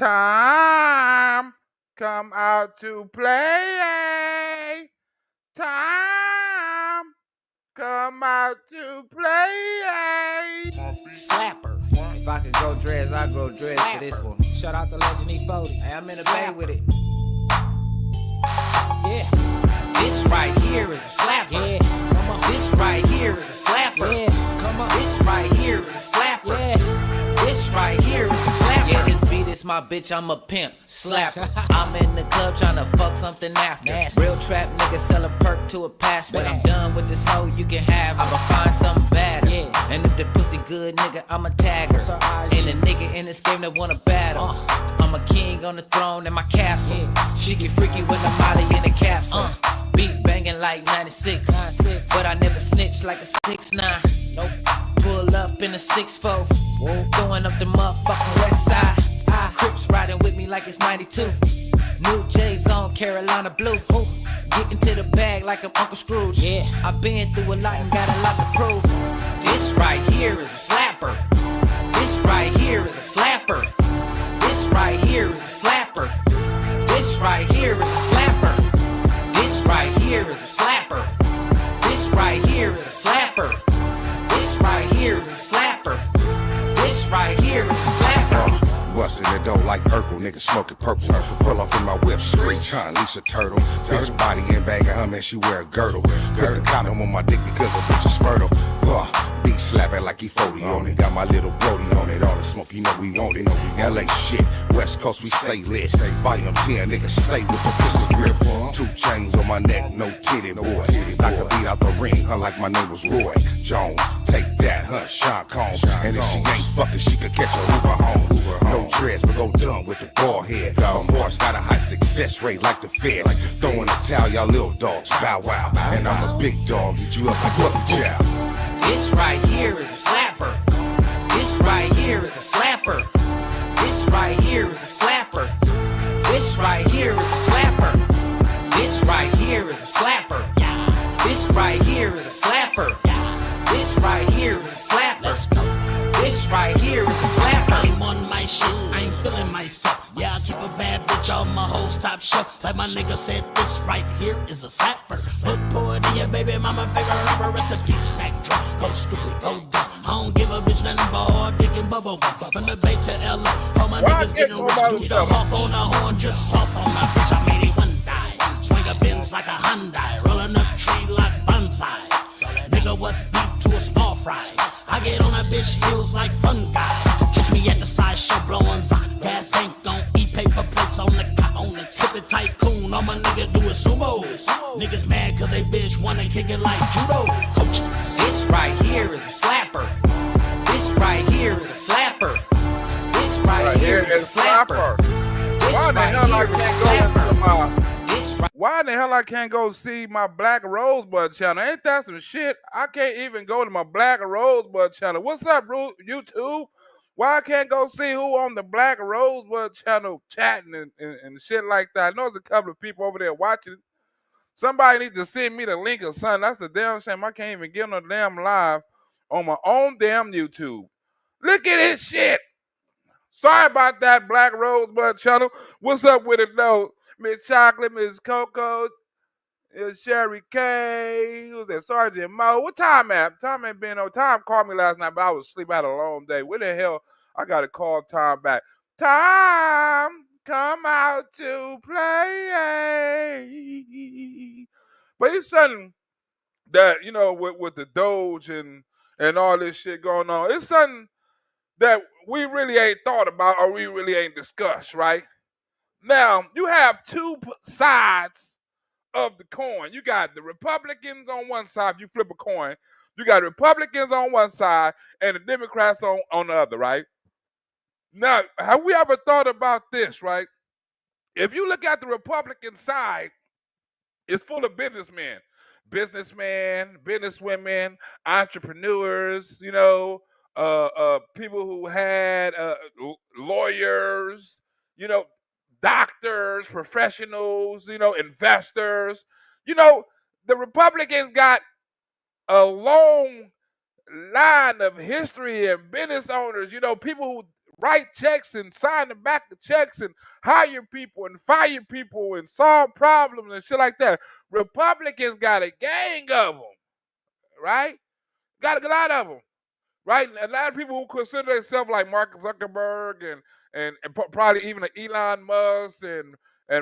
Time, come out to play. Time, come out to play. Slapper. If I could go dress, I go dress Slapper. For this one. Shout out to Legend E40. Hey, I'm in the bay with it. Yeah. This right here is a slapper. Yeah. Come on. This right here is a slapper. Yeah. Come on. This right here is a slapper. Yeah. This right here is a slapper. Yeah, this beat is my bitch, I'm a pimp. Slapper. I'm in the club tryna fuck something after. Nasty. Real trap nigga sell a perk to a pastor. When I'm done with this hoe, you can have. I'ma find something better. Yeah. And if the pussy good nigga, I'ma tag her. Ain't a nigga in this game that wanna battle. I'm a king on the throne in my castle. Yeah. She get freaky when I'm out in the capsule. Beat banging like 96. But I never snitch like a 6'9". Nope. Pull up in a 6'4". Throwing up the motherfucking west side. Crips riding with me like it's 92. New J's on Carolina Blue. Getting to the bag like I'm Uncle Scrooge. Yeah. I've been through a lot and got a lot to prove. This right here is a slapper. This right here is a slapper. This right here is a slapper. This right here is a slapper. This right here is a slapper. This right here is a slapper. This right here is a slapper. This right here is a slapper. Bustin' the dough like Urkel, nigga smoking purple. Pull off in my whip, screech, huh, Lisa Turtle. Bitch body and bag of her, man, she wear a girdle. Put the condom on my dick because the bitch is fertile. Beat slapping like E40 on it. Got my little Brody on it. All the smoke, you know we want it. LA shit, West Coast, we stay lit. Volume 10, nigga, stay with the pistol grip. 2 chains on my neck, no titty boy. Knock a beat out the ring, huh, like my name was Roy Jones. Take that, huh, Sean Combs. And if she ain't fucking, she could catch a Uber home. No dreads, but go dumb with the ball head. My boys got a high success rate like the feds. Throwing a towel, y'all little dogs, bow wow. And I'm a big dog, get you up like Puppy Chow. This right here is a slapper. This right here is a slapper. This right here is a slapper. This right here is a slapper. This right here is a slapper. This right here is a slapper. This right here is a slapper. This right here is a slapper. I'm on my shit, I ain't feeling myself. Yeah, I keep a bad bitch on my hoes top shelf. Like my nigga said, this right here is a slapper. Look, pour it in your baby mama favorite rapper recipe. Smack drop, go stupid, go dumb. I don't give a bitch nothing but hard dick and bubble gum. From the Bay to LA, all my niggas getting rich. Get a hawk on a horn, just sauce on my bitch. I made it one die. Swing a Benz like a Hyundai, rolling up tree like bonsai. Nigga, what's beef to a small fry? I get on that bitch heels like fungi. Catch me at the sideshow blowing za. Gas ain't gon' eat paper plates on the cot on the tip it tycoon. All my nigga do is sumo. Niggas mad cause they bitch wanna kick it like judo. Coaches. This right here is a slapper. This right here is a slapper. This right here is a slapper. This right here is a slapper. Why in the hell I can't go see my Black Rosebud channel? Ain't that some shit? I can't even go to my Black Rosebud channel. What's up, YouTube? Why I can't go see who on the Black Rosebud channel chatting and shit like that? I know there's a couple of people over there watching. Somebody needs to send me the link or something. That's a damn shame. I can't even get no damn live on my own damn YouTube. Look at this shit. Sorry about that, Black Rosebud channel. What's up with it though? Miss Chocolate, Miss Coco, Sherry K, who's that? Sergeant Mo. What time at? Time ain't been no time. Called me last night, but I was asleep. I had a long day. Where the hell? I gotta call Time back. Time, come out to play. But it's something that, you know, with the Doge and all this shit going on, it's something that we really ain't thought about or we really ain't discussed, right? Now, you have two sides of the coin. You got the Republicans on one side. You flip a coin. You got Republicans on one side and the Democrats on the other, right? Now, have we ever thought about this, right? If you look at the Republican side, it's full of businessmen, businesswomen, entrepreneurs, you know, people who had lawyers, you know, doctors, professionals, you know, investors. You know, the Republicans got a long line of history and business owners, you know, people who write checks and sign the back of checks and hire people and fire people and solve problems and shit like that. Republicans got a gang of them, right? Got a lot of them, right? A lot of people who consider themselves like Mark Zuckerberg and probably even Elon Musk and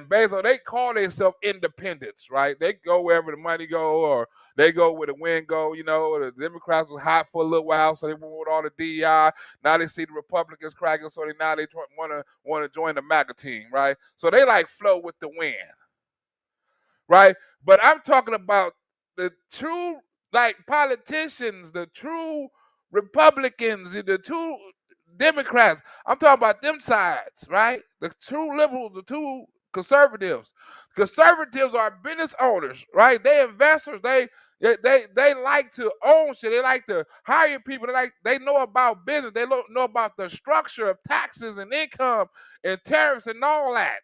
Bezos, they call themselves independents, right? They go wherever the money go, or they go where the wind go. You know, the Democrats was hot for a little while, so they went with all the DEI. Now they see the Republicans cracking, so they want to join the MAGA team, right? So they like flow with the wind, right? But I'm talking about the true like politicians, the true Republicans, the true Democrats. I'm talking about them sides, right? The true liberals, the true conservatives. Conservatives are business owners, right? They investors. They like to own shit. They like to hire people. They know about business. They know about the structure of taxes and income and tariffs and all that.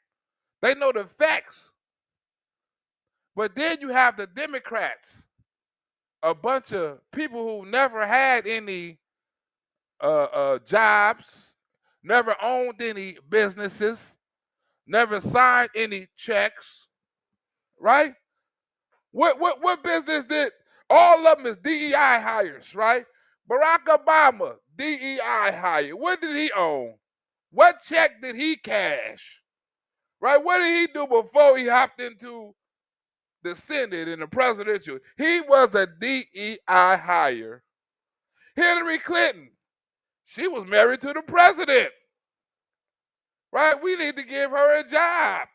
They know the facts. But then you have the Democrats, a bunch of people who never had any jobs, never owned any businesses, never signed any checks, right? What business did all of them is DEI hires, right? Barack Obama, DEI hire. What did he own? What check did he cash? Right? What did he do before he hopped into the Senate and the presidential? He was a DEI hire. Hillary Clinton, she was married to the president. Right? We need to give her a job.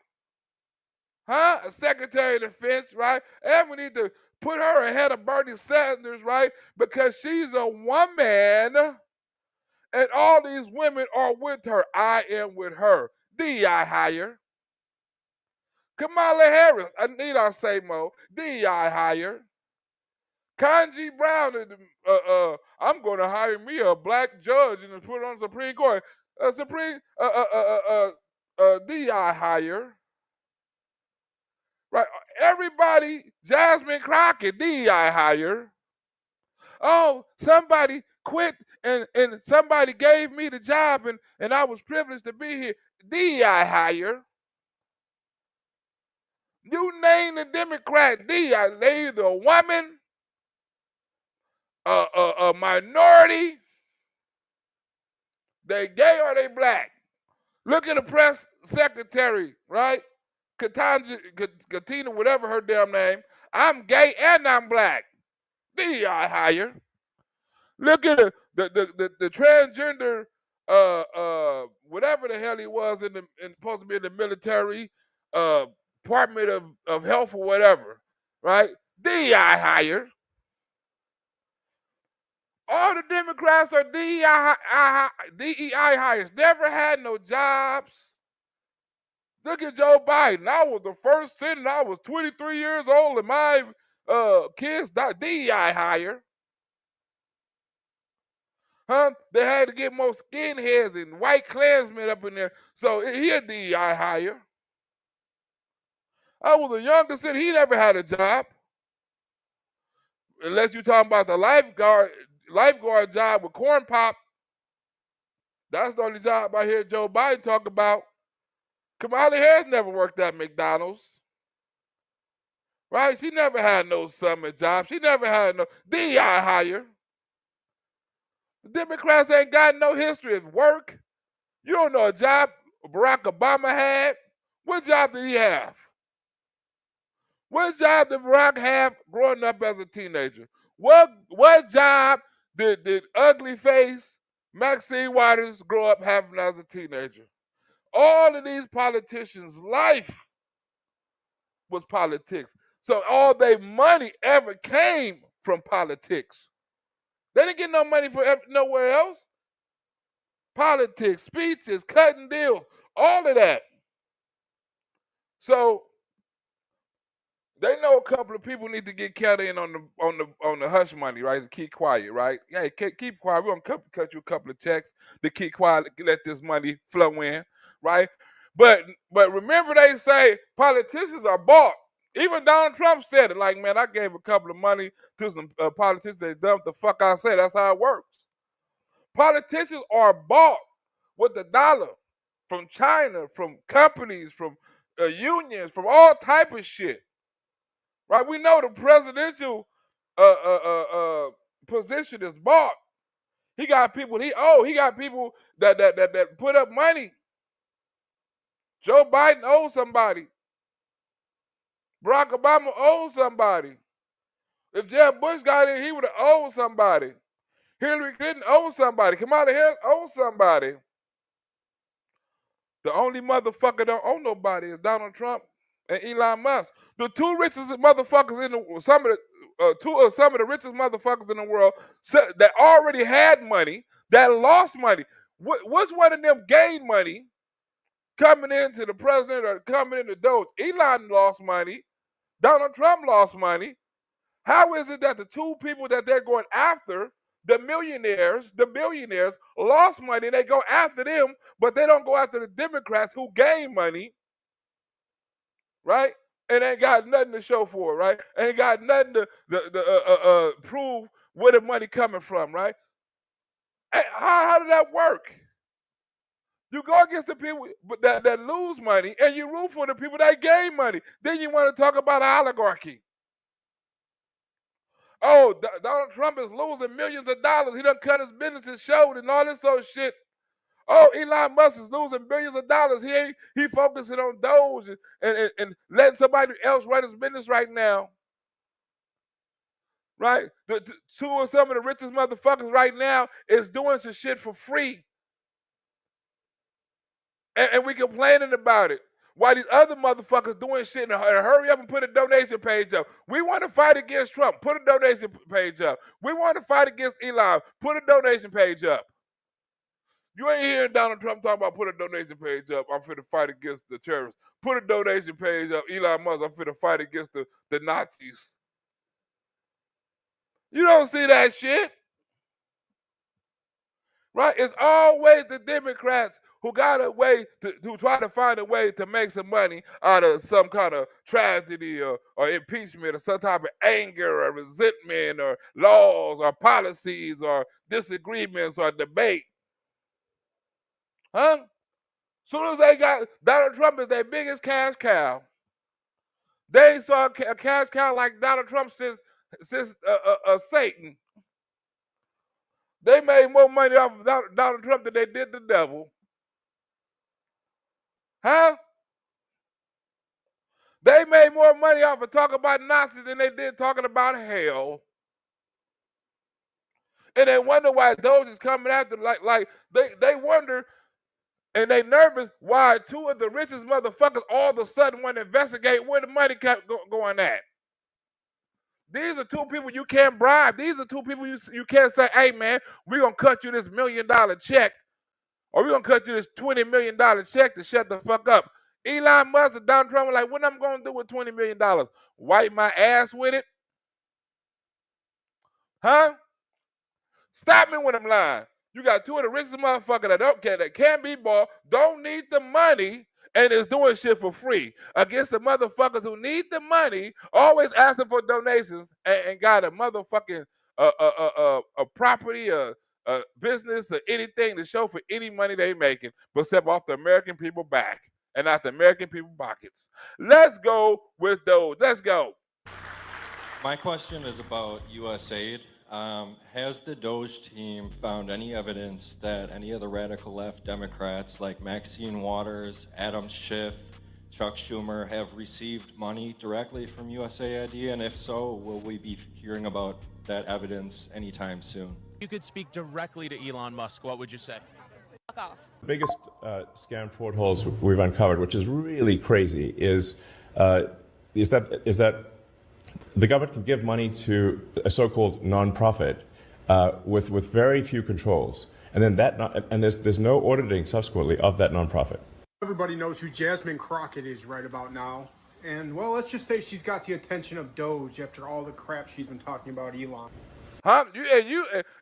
Huh? A Secretary of Defense, right? And we need to put her ahead of Bernie Sanders, right? Because she's a woman and all these women are with her. I am with her. DEI hire. Kamala Harris, I need I say more. DEI hire. Ketanji Brown, I'm going to hire me a black judge and put on the Supreme Court. DEI hire. Right? Everybody, Jasmine Crockett, DEI hire. Oh, somebody quit and somebody gave me the job and I was privileged to be here. DEI hire. You name the Democrat DEI. They either a woman, a minority, they gay or they black. Look at the press secretary, right? Katina, whatever her damn name. I'm gay and I'm black. DEI hire. Look at the transgender, whatever the hell he was supposed to be in the military, Department of Health or whatever, right? DEI hire. All the Democrats are DEI hires. Never had no jobs. Look at Joe Biden. I was the first senator. I was 23 years old and my kids died. DEI hire. Huh? They had to get more skinheads and white Klansmen up in there. So he a DEI hire. I was a younger senator. He never had a job. Unless you're talking about the lifeguard job with Corn Pop. That's the only job I hear Joe Biden talk about. Kamala Harris never worked at McDonald's. Right? She never had no summer job. She never had no DEI hire. The Democrats ain't got no history of work. You don't know a job Barack Obama had. What job did he have? What job did Barack have growing up as a teenager? What job did ugly face Maxine Waters grow up having as a teenager? All of these politicians' life was politics. So all their money ever came from politics. They didn't get no money from nowhere else. Politics, speeches, cutting deals, all of that. So they know a couple of people need to get cut in on the hush money, right? To keep quiet, right? Yeah, keep quiet. We're gonna cut you a couple of checks to keep quiet, let this money flow in, right? But remember, they say politicians are bought. Even Donald Trump said it. Like, man, I gave a couple of money to some politicians. They done what the fuck I said. That's how it works. Politicians are bought. with the dollar from China, from companies, from unions, from all type of shit. Right? We know the presidential position is bought. He got people he got people that put up money. Joe Biden owes somebody. Barack Obama owes somebody. If Jeb Bush got in, he would have owed somebody. Hillary Clinton owes somebody. Kamala Harris owes somebody. The only motherfucker don't owe nobody is Donald Trump and Elon Musk. The two richest motherfuckers in the some of the richest motherfuckers in the world that already had money, that lost money. Which one of them gained money coming into the president or coming into Doge? Elon lost money. Donald Trump lost money. How is it that the two people that they're going after, the millionaires, the billionaires, lost money? They go after them, but they don't go after the Democrats who gain money, right? And ain't got nothing to show for it, right? Ain't got nothing to prove where the money coming from, right? How did that work? You go against the people that lose money, and you root for the people that gain money. Then you want to talk about oligarchy. Oh, Donald Trump is losing millions of dollars. He done cut his businesses short and all this old shit. Oh, Elon Musk is losing billions of dollars. He focusing on Doge and letting somebody else run his business right now. Right? Two of some of the richest motherfuckers right now is doing some shit for free. And we complaining about it. While these other motherfuckers doing shit and hurry up and put a donation page up. We want to fight against Trump. Put a donation page up. We want to fight against Elon. Put a donation page up. You ain't hearing Donald Trump talking about put a donation page up. I'm finna fight against the terrorists. Put a donation page up. Elon Musk, I'm finna fight against the Nazis. You don't see that shit. Right? It's always the Democrats who got a way to try to find a way to make some money out of some kind of tragedy or impeachment or some type of anger or resentment or laws or policies or disagreements or debate. Huh? Soon as they got Donald Trump is their biggest cash cow. They saw a cash cow like Donald Trump since Satan. They made more money off of Donald Trump than they did the devil. Huh? They made more money off of talking about Nazis than they did talking about hell. And they wonder why Doge is coming after like they wonder and they nervous why two of the richest motherfuckers all of a sudden want to investigate where the money kept going at. These are two people you can't bribe. These are two people you can't say, hey man, we're gonna cut you this $1 million check, or we're gonna cut you this $20 million check to shut the fuck up. Elon Musk and Donald Trump are like, what I'm gonna do with $20 million? Wipe my ass with it? Huh? Stop me when I'm lying. You got two of the richest motherfuckers that don't care, that can't be bought, don't need the money, and is doing shit for free against the motherfuckers who need the money, always asking for donations, and got a motherfucking a property, a business, or anything to show for any money they making, but step off the American people back and not the American people pockets. Let's go with those. Let's go. My question is about USAID. Has the Doge team found any evidence that any of the radical left Democrats like Maxine Waters, Adam Schiff, Chuck Schumer have received money directly from USAID? And if so, will we be hearing about that evidence anytime soon? You could speak directly to Elon Musk. What would you say? Fuck off. The biggest scam fraud holes we've uncovered, which is really crazy, is that the government can give money to a so-called nonprofit with very few controls, and then there's no auditing subsequently of that nonprofit. Everybody knows who Jasmine Crockett is right about now, and well, let's just say she's got the attention of Doge after all the crap she's been talking about Elon. Huh?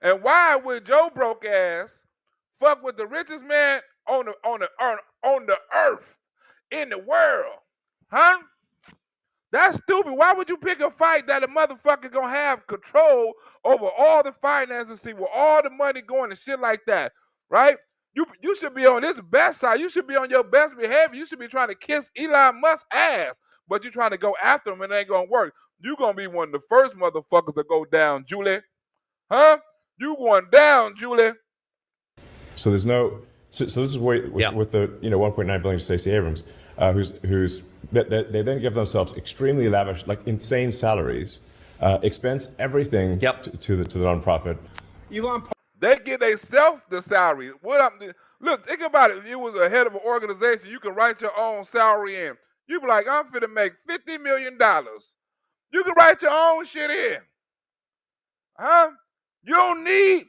And why would Joe broke ass fuck with the richest man on the earth in the world? Huh? That's stupid. Why would you pick a fight that a motherfucker gonna have control over all the finances, see where all the money going and shit like that, right? You should be on this best side. You should be on your best behavior. You should be trying to kiss Elon Musk's ass, but you're trying to go after him and it ain't gonna work. You're gonna be one of the first motherfuckers to go down, Julie. Huh? You going down, Julie. So there's no. So this is with the 1.9 billion to Stacey Abrams, they then give themselves extremely lavish, like insane salaries, expense everything to the nonprofit. Elon. They give themselves the salary. Look, think about it. If you was a head of an organization, you can write your own salary in. You be like, I'm finna make $50 million. You can write your own shit in. Huh? You don't need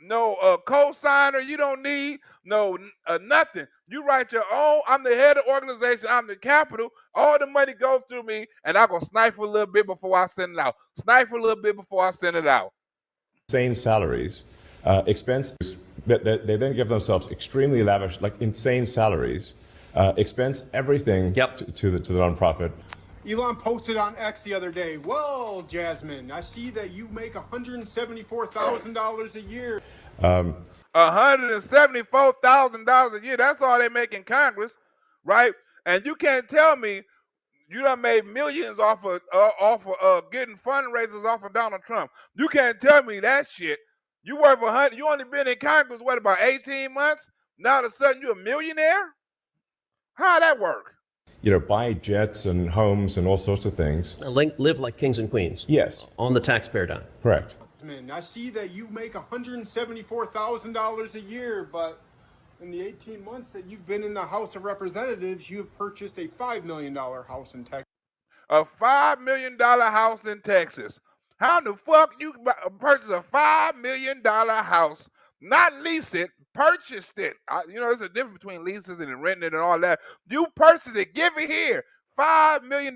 no co-signer. You don't need nothing. You write your own. I'm the head of the organization. I'm the capital. All the money goes through me, and I'm gonna snipe a little bit before I send it out. Snipe a little bit before I send it out. Insane salaries, expense. They then give themselves extremely lavish, like insane salaries, expense everything to the nonprofit. Elon posted on X the other day, well, Jasmine, I see that you make $174,000 a year. $174,000 a year. That's all they make in Congress, right? And you can't tell me you done made millions off of getting fundraisers off of Donald Trump. You can't tell me that shit. You work for $100. You only been in Congress, what, about 18 months? Now all of a sudden you're a millionaire? How'd that work? Buy jets and homes and all sorts of things. Live like kings and queens. Yes. On the taxpayer dime. Correct. I see that you make $174,000 a year, but in the 18 months that you've been in the House of Representatives, you've purchased a $5 million house in Texas. A $5 million house in Texas. How the fuck you purchase a $5 million house, not lease it, purchased it? There's a difference between leases and renting it and all that. You purchased it, give it here. $5 million.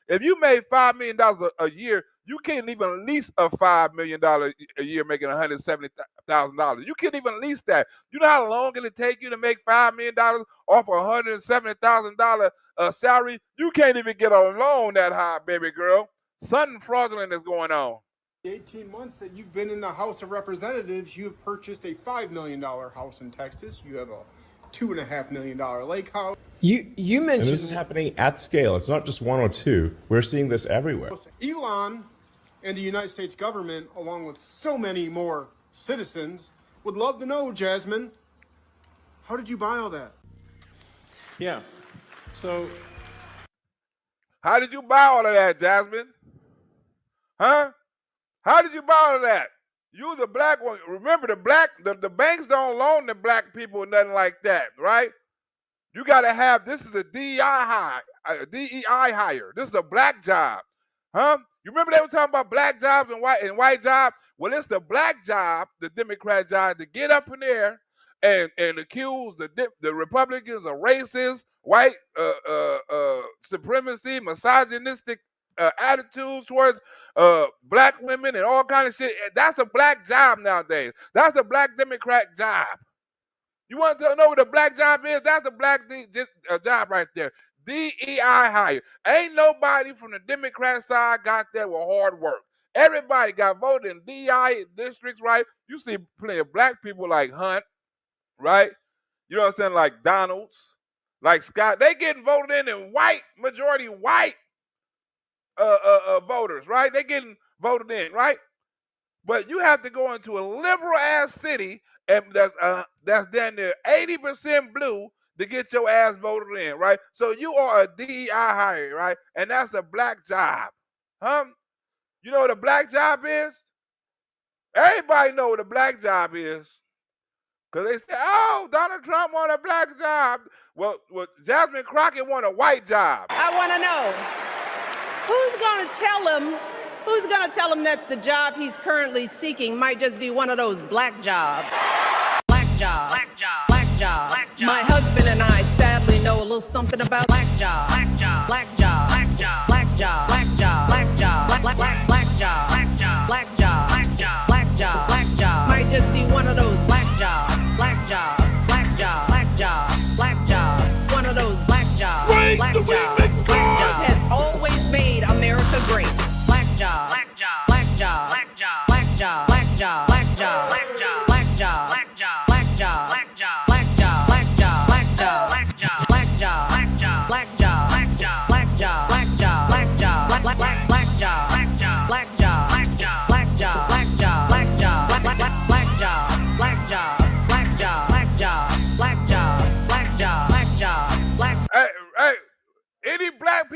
If you made $5 million a year, you can't even lease a $5 million a year making $170,000. You can't even lease that. You know how long it'll take you to make $5 million off a $170,000 salary? You can't even get a loan that high, baby girl. Something fraudulent is going on. 18 months that you've been in the House of Representatives, you have purchased a $5 million house in Texas. You have a $2.5 million lake house. You mentioned... And this is happening at scale. It's not just one or two. We're seeing this everywhere. Elon and the United States government, along with so many more citizens, would love to know, Jasmine, how did you buy all that? Yeah. So... How did you buy all of that, Jasmine? Huh? How did you buy all of that? You was a black one. Remember, the banks don't loan the black people nothing like that, right? You got to have, this is a DEI hire. This is a black job. Huh? You remember they were talking about black jobs and white jobs? Well, it's the black job, the Democrat job, to get up in there and accuse the Republicans of racist, white supremacy, misogynistic attitudes towards black women and all kind of shit. That's a black job nowadays. That's a black Democrat job. You want to know what a black job is? That's a black job right there. DEI hire. Ain't nobody from the Democrat side got there with hard work. Everybody got voted in DEI districts, right? You see plenty of black people like Hunt, right? You know what I'm saying? Like Donalds, like Scott. They getting voted in white, majority white voters, right? They getting voted in, right? But you have to go into a liberal ass city and that's down there 80% blue to get your ass voted in, right? So you are a DEI hire, right? And that's a black job. You know what a black job is? Everybody know what a black job is. Because they say, oh, Donald Trump want a black job. Well, Jasmine Crockett want a white job. I want to know, who's going to tell him that the job he's currently seeking might just be one of those black jobs? Black jobs. Black jobs. Black jobs. Black jobs. My husband and I sadly know a little something about black jobs. Black jobs. Black jobs. Black jobs. Black jobs. Black jobs. Black jobs. Black jobs. Black jobs. Black jobs. Black jobs. Black jobs. Black jobs. Might just be one of those black jobs. Black jobs. Black jobs. Black jobs. Black jobs. One of those black jobs. Black jobs. Black jobs has always made America great. Black jobs. Black jobs. Black jobs. Black jobs. Black jobs. Black jobs.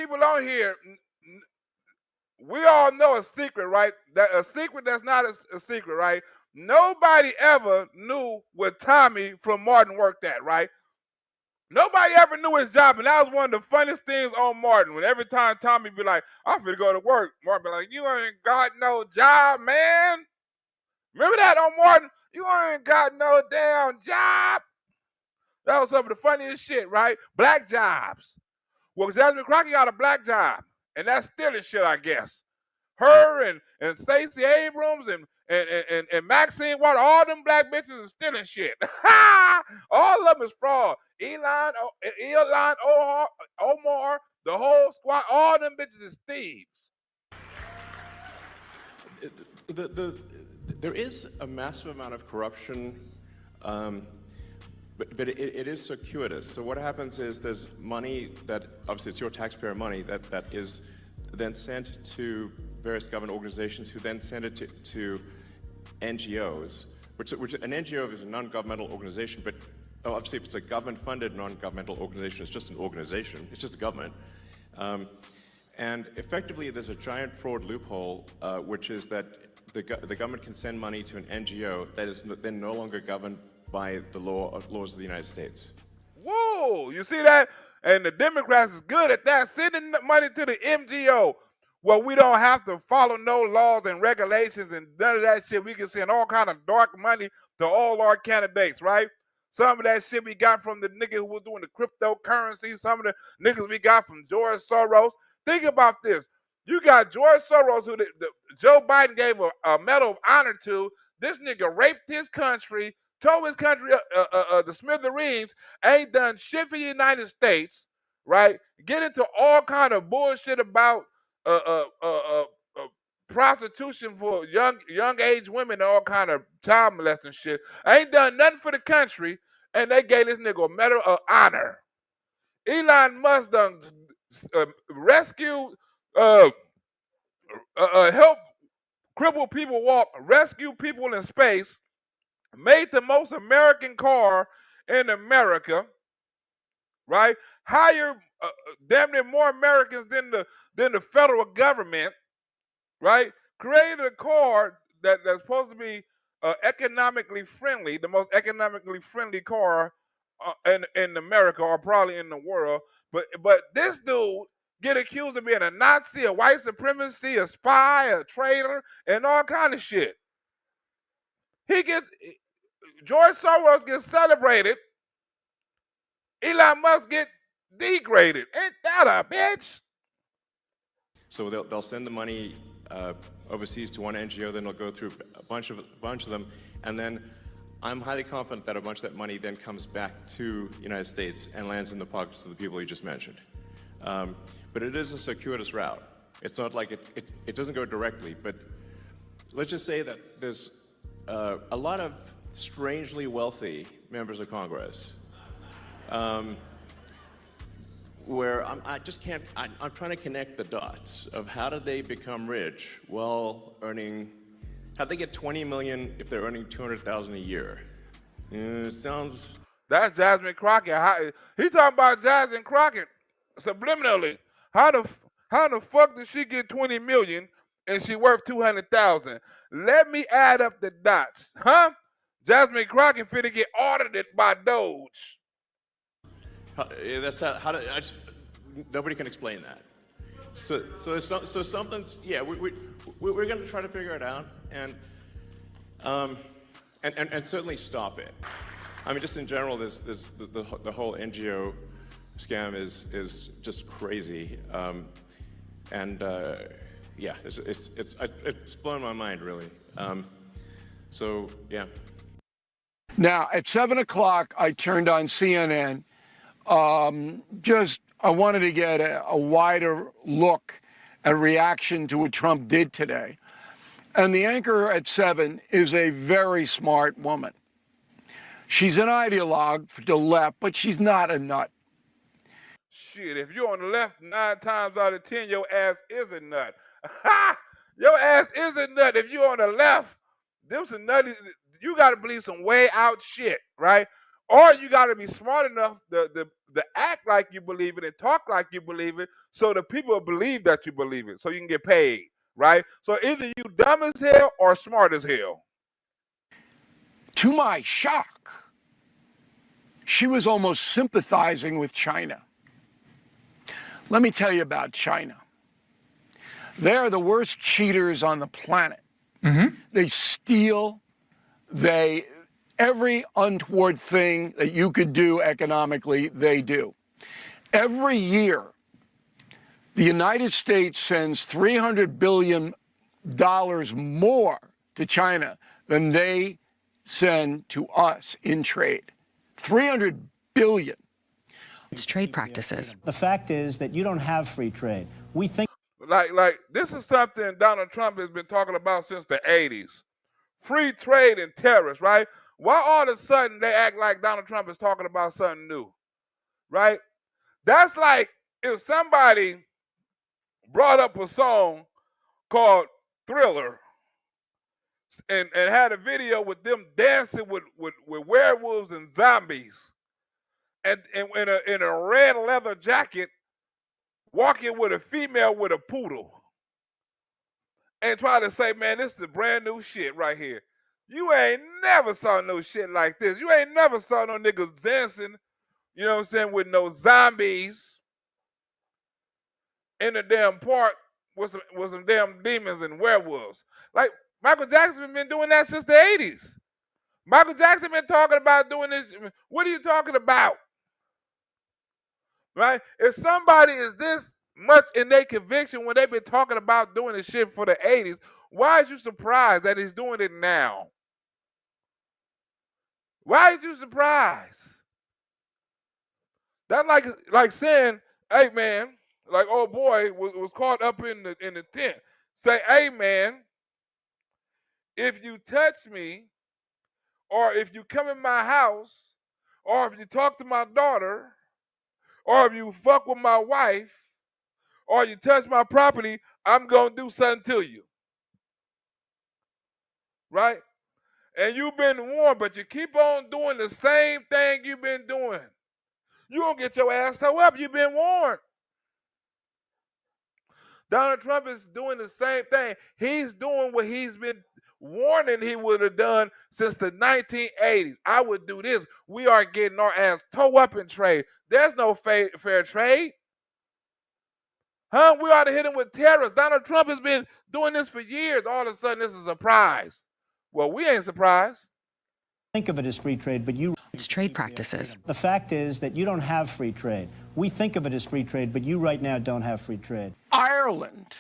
people on here, we all know a secret, right? That a secret that's not a secret, right? Nobody ever knew where Tommy from Martin worked at, right? Nobody ever knew his job, and that was one of the funniest things on Martin. When every time Tommy be like, "I'm finna go to work," Martin be like, "You ain't got no job, man." Remember that on Martin? You ain't got no damn job. That was some of the funniest shit, right? Black jobs. Well, Jasmine Crockett got a black job, and that's stealing shit, I guess. Her and Stacey Abrams and Maxine Waters, all them black bitches are stealing shit. All of them is fraud. Elon Omar, the whole squad, all them bitches is thieves. There is a massive amount of corruption, but it is circuitous. So what happens is there's money that, obviously it's your taxpayer money, that is then sent to various government organizations who then send it to NGOs, which an NGO is a non-governmental organization, but obviously if it's a government-funded non-governmental organization, it's just an organization, it's just a government. And effectively there's a giant fraud loophole, which is that the government can send money to an NGO that is then no longer governed by the laws of the United States. Whoa, you see that? And the Democrats is good at that, sending money to the MGO. Well, we don't have to follow no laws and regulations and none of that shit. We can send all kind of dark money to all our candidates, right? Some of that shit we got from the nigga who was doing the cryptocurrency. Some of the niggas we got from George Soros. Think about this. You got George Soros, who Joe Biden gave a Medal of Honor to. This nigga raped his country, tore his country the smithereens, ain't done shit for the United States, right? Get into all kind of bullshit about prostitution for young age women and all kind of child molesting shit. Ain't done nothing for the country, and they gave this nigga a Medal of Honor. Elon Musk done rescue, help crippled people walk, rescue people in space, made the most American car in America, right? Hire damn near more Americans than the federal government, right? Created a car that's supposed to be economically friendly, the most economically friendly car in America or probably in the world. But this dude get accused of being a Nazi, a white supremacy, a spy, a traitor, and all kind of shit. George Soros gets celebrated. Elon Musk get degraded. Ain't that a bitch? So they'll send the money overseas to one NGO, then they'll go through a bunch of them, and then I'm highly confident that a bunch of that money then comes back to the United States and lands in the pockets of the people you just mentioned. But it is a circuitous route. It's not like it doesn't go directly, but let's just say that there's a lot of strangely wealthy members of Congress where I'm trying to connect the dots of how did they become rich while earning, how'd they get 20 million if they're earning 200,000 a year? It sounds... That's Jasmine Crockett. He talking about Jasmine Crockett subliminally. How the fuck did she get 20 million and she worth 200,000? Let me add up the dots, huh? Jasmine Crockett finna get audited by Doge. Nobody can explain that. So something's, yeah, we're going to try to figure it out and certainly stop it. I mean, just in general, the whole NGO scam is just crazy, yeah, it's blown my mind really. So yeah. Now at 7 o'clock, I turned on CNN. I wanted to get a wider look at reaction to what Trump did today. And the anchor at 7 is a very smart woman. She's an ideologue for the left, but she's not a nut. Shit, if you're on the left 9 times out of 10, your ass is a nut. Your ass is a nut. If you're on the left, there's some nutty, you got to believe some way out shit, right? Or you got to be smart enough to act like you believe it and talk like you believe it, so the people believe that you believe it, so you can get paid, right? So either you dumb as hell or smart as hell. To my shock, she was almost sympathizing with China. Let me tell you about China. They are the worst cheaters on the planet. They steal, every untoward thing that you could do economically, they do. Every year, the United States sends $300 billion more to China than they send to us in trade. $300 billion. It's trade practices. The fact is that you don't have free trade. We think like this is something Donald Trump has been talking about since the 80s. Free trade and tariffs, right? Why all of a sudden they act like Donald Trump is talking about something new, right? That's like if somebody brought up a song called Thriller and had a video with them dancing with werewolves and zombies and in a red leather jacket walking with a female with a poodle and try to say, man, this is the brand new shit right here. You ain't never saw no shit like this. You ain't never saw no niggas dancing, you know what I'm saying, with no zombies in the damn park with some damn demons and werewolves. Like, Michael Jackson been doing that since the 80s. Michael Jackson been talking about doing this. What are you talking about? Right? If somebody is this much in their conviction when they've been talking about doing this shit for the 80s, why is you surprised that he's doing it now? Why is you surprised? That's like saying, hey man, like old boy was caught up in the tent. Say, hey man, if you touch me, or if you come in my house, or if you talk to my daughter, or if you fuck with my wife, or you touch my property, I'm going to do something to you. Right? And you've been warned, but you keep on doing the same thing you've been doing. You don't get your ass toe up. You've been warned. Donald Trump is doing the same thing. He's doing what he's been warning he would have done since the 1980s. I would do this. We are getting our ass toe up in trade. There's no fair trade. Huh? We ought to hit him with tariffs. Donald Trump has been doing this for years. All of a sudden, this is a surprise. Well, we ain't surprised. think of it as free trade, but you... It's trade practices. The fact is that you don't have free trade. We think of it as free trade, but you right now don't have free trade. Ireland,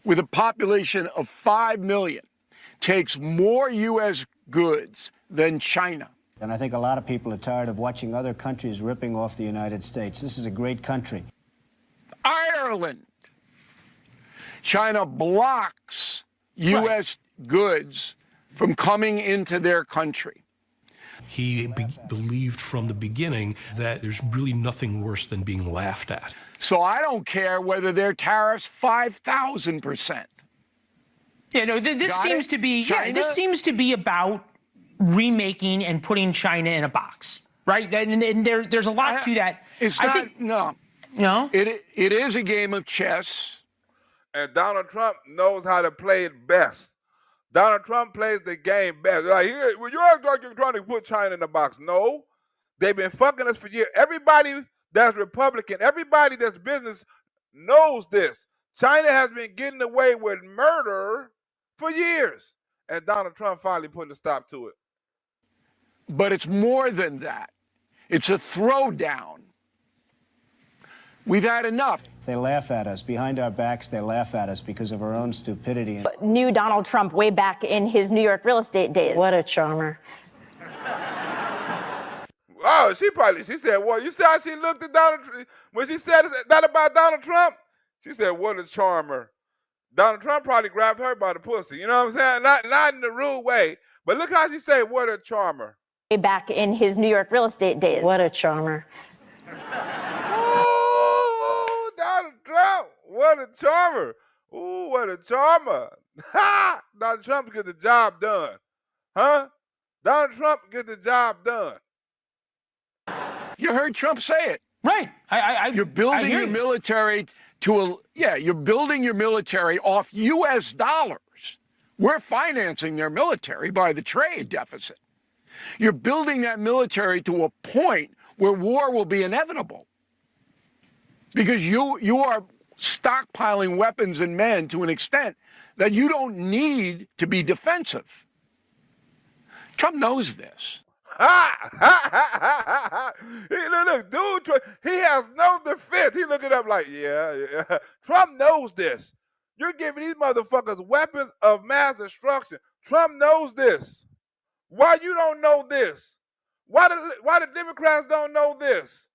with a population of 5 million, takes more U.S. goods than China. And I think a lot of people are tired of watching other countries ripping off the United States. This is a great country. Ireland. China blocks U.S. goods from coming into their country. He believed from the beginning that there's really nothing worse than being laughed at. So I don't care whether their tariffs 5,000%. Yeah, no, this seems to be this seems to be about remaking and putting China in a box, right? And there's a lot to that. It's not. No. It is a game of chess. And Donald Trump knows how to play it best. Donald Trump plays the game best. Like, well, you're trying to put China in the box. No, they've been fucking us for years. Everybody that's Republican, everybody that's business knows this. China has been getting away with murder for years. And Donald Trump finally putting a stop to it. But it's more than that. It's a throwdown. We've had enough. They laugh at us. Behind our backs, they laugh at us because of our own stupidity. Knew Donald Trump way back in his New York real estate days. What a charmer. Oh, she said, well, you see how she looked at Donald Trump? When she said that about Donald Trump, she said, what a charmer. Donald Trump probably grabbed her by the pussy. You know what I'm saying? Not in the rude way. But look how she said, what a charmer. Way back in his New York real estate days. What a charmer. Oh, Donald Trump. What a charmer. Ooh, what a charmer. Ha! Donald Trump get the job done. Huh? Donald Trump get the job done. You heard Trump say it. Right. You're building your military you're building your military off U.S. dollars. We're financing their military by the trade deficit. You're building that military to a point where war will be inevitable. Because you are stockpiling weapons and men to an extent that you don't need to be defensive. Trump knows this. Look, dude, he has no defense. He looking up like, yeah. Trump knows this. You're giving these motherfuckers weapons of mass destruction. Trump knows this. Why you don't know this? Why the Democrats don't know this?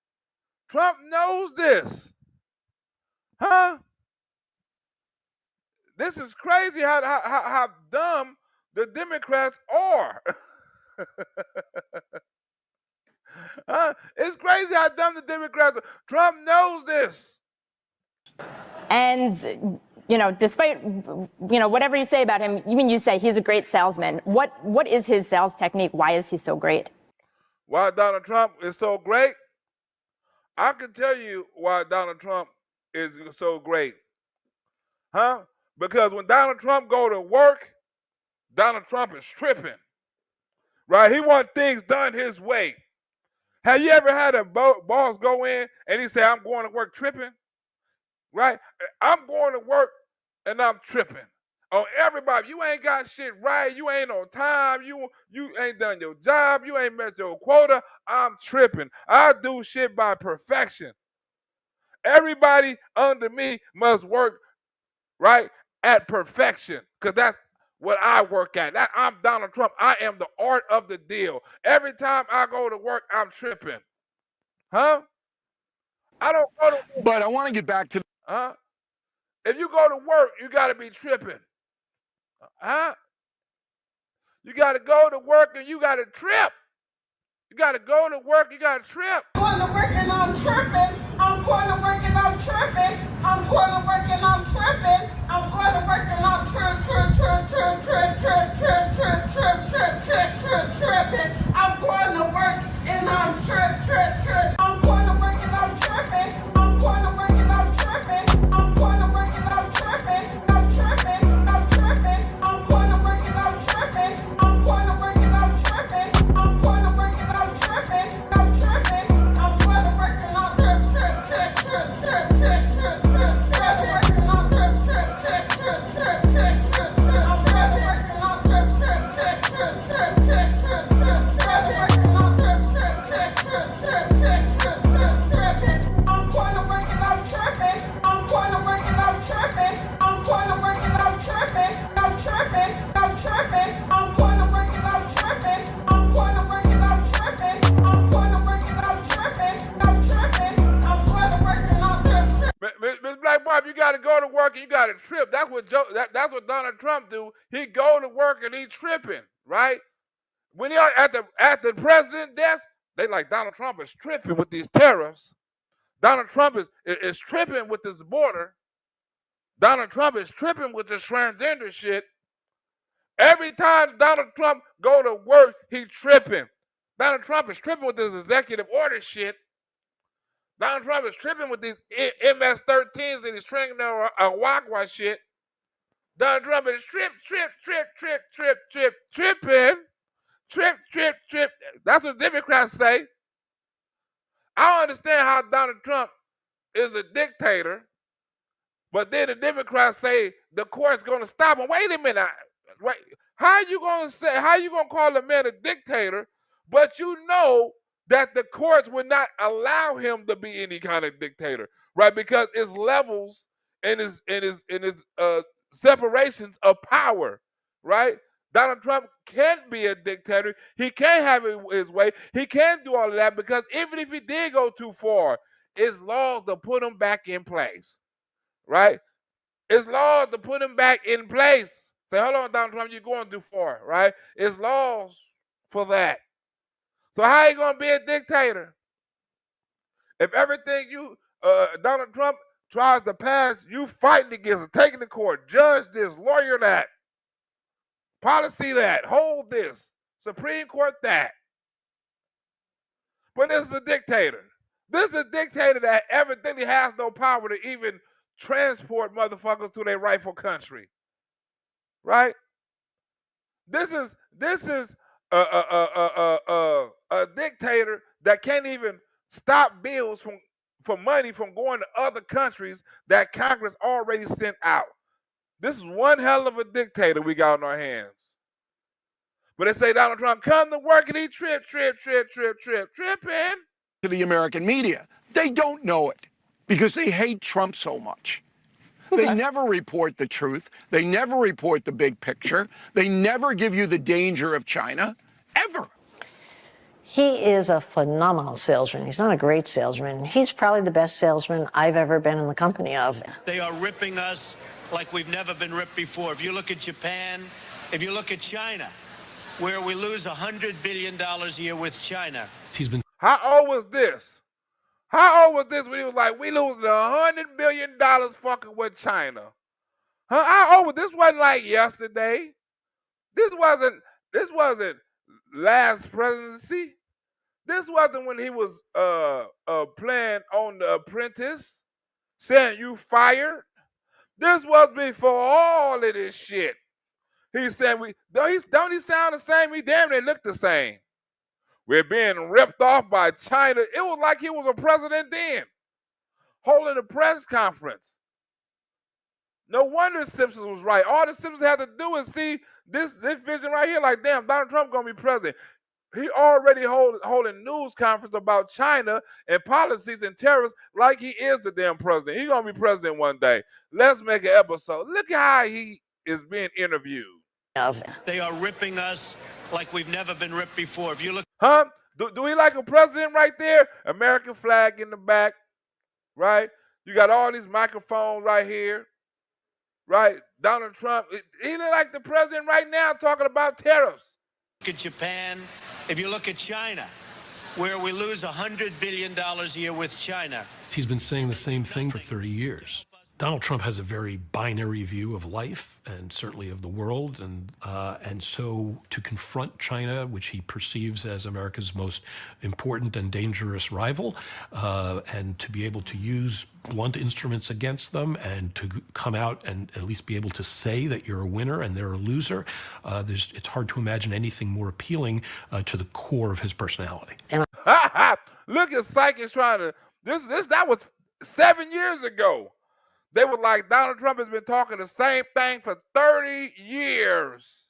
Trump knows this. Huh? This is crazy how dumb the Democrats are. It's crazy how dumb the Democrats are. Trump knows this. And, despite, whatever you say about him, even you say he's a great salesman. What is his sales technique? Why is he so great? Why Donald Trump is so great? I can tell you why Donald Trump is so great. Huh? Because when Donald Trump go to work, Donald Trump is tripping. Right? He wants things done his way. Have you ever had a boss go in and he say, I'm going to work tripping? Right? I'm going to work and I'm tripping. On everybody, you ain't got shit right. You ain't on time. You ain't done your job. You ain't met your quota. I'm tripping. I do shit by perfection. Everybody under me must work, right, at perfection. Because that's what I work at. I'm Donald Trump. I am the art of the deal. Every time I go to work, I'm tripping. Huh? I don't go to work. But I want to get back to... Huh? If you go to work, you got to be tripping. Huh? You got to go to work and you got to trip. You got to go to work, you got to trip. I'm going to work and I'm tripping. I'm going to work and I'm tripping. I'm going to work and I'm tripping. I'm going to work and I'm tripping. I'm going to work and I'm tripping. I'm going to work and I'm tripping. I'm going to work and I'm tripping. I'm going to work and I'm tripping. I'm tripping. I'm tripping. I'm going to work and I'm tripping. I'm going to work and I'm tripping. I'm going to work and I'm tripping. I'm tripping. I'm going to work and I'm Miss Black Barb, you got to go to work and you got to trip. That's what Donald Trump do. He go to work and he tripping, right? When you're at the president's desk, they like Donald Trump is tripping with these tariffs. Donald Trump is tripping with this border. Donald Trump is tripping with this transgender shit. Every time Donald Trump go to work, he tripping. Donald Trump is tripping with this executive order shit. Donald Trump is tripping with these MS-13s and he's tripping a Wagwa shit. Donald Trump is tripping. Trip. That's what Democrats say. I don't understand how Donald Trump is a dictator, but then the Democrats say the court's going to stop him. Wait a minute. Wait. How you going to call a man a dictator, but you know that the courts would not allow him to be any kind of dictator, right? Because it's levels and his separations of power, right? Donald Trump can't be a dictator. He can't have it his way. He can't do all of that because even if he did go too far, it's laws to put him back in place, right? It's laws to put him back in place. Say, hold on, Donald Trump, you're going too far, right? It's laws for that. So how you gonna be a dictator? If everything Donald Trump tries to pass, you fighting against it, taking to court, judge this, lawyer that, policy that, hold this, Supreme Court that. But this is a dictator. This is a dictator that evidently has no power to even transport motherfuckers to their rightful country. Right? This is a dictator that can't even stop bills for money from going to other countries that Congress already sent out. This is one hell of a dictator we got on our hands. But they say Donald Trump come to work and he tripping. To the American media. They don't know it because they hate Trump so much. They never report the truth. They never report the big picture. They never give you the danger of China, ever. He is a phenomenal salesman. He's not a great salesman. He's probably the best salesman I've ever been in the company of. They are ripping us like we've never been ripped before. If you look at Japan, if you look at China, where we lose $100 billion a year with China. How old was this? How old was this when he was like, we losing $100 billion fucking with China? Huh? How old was this? Wasn't like yesterday. This wasn't last presidency. This wasn't when he was playing on The Apprentice, saying you fired. This was before all of this shit. He's saying don't he sound the same? We damn they look the same. We're being ripped off by China. It was like he was a president then, holding a press conference. No wonder Simpson was right. All the Simpsons had to do is see this vision right here, like, damn, Donald Trump gonna be president. He already holding news conference about China and policies and terrorists like he is the damn president. He's gonna be president one day. Let's make an episode. Look at how he is being interviewed. They are ripping us like we've never been ripped before. If you look, huh? Do we like a president right there? American flag in the back, right? You got all these microphones right here, right? Donald Trump, he look like the president right now talking about tariffs. look at Japan, if you look at China, where we lose $100 billion a year with China. He's been saying the same thing for 30 years. Donald Trump has a very binary view of life and certainly of the world. And so to confront China, which he perceives as America's most important and dangerous rival, and to be able to use blunt instruments against them and to come out and at least be able to say that you're a winner and they're a loser, it's hard to imagine anything more appealing to the core of his personality. Look at Psychic trying to, that was 7 years ago. They were like, Donald Trump has been talking the same thing for 30 years,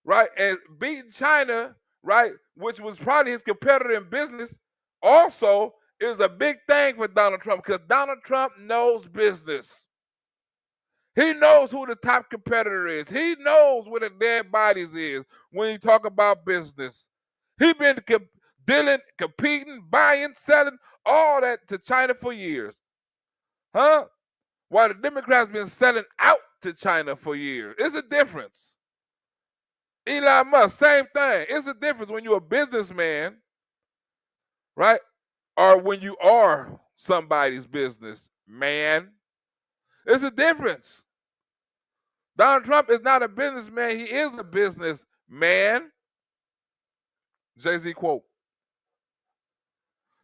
right? And beating China, right, which was probably his competitor in business, also is a big thing for Donald Trump because Donald Trump knows business. He knows who the top competitor is. He knows where the dead bodies is when you talk about business. He's been dealing, competing, buying, selling, all that to China for years. Huh? While the Democrats been selling out to China for years. It's a difference. Elon Musk, same thing. It's a difference when you're a businessman, right? Or when you are somebody's business man. It's a difference. Donald Trump is not a businessman. He is a businessman. Jay-Z quote.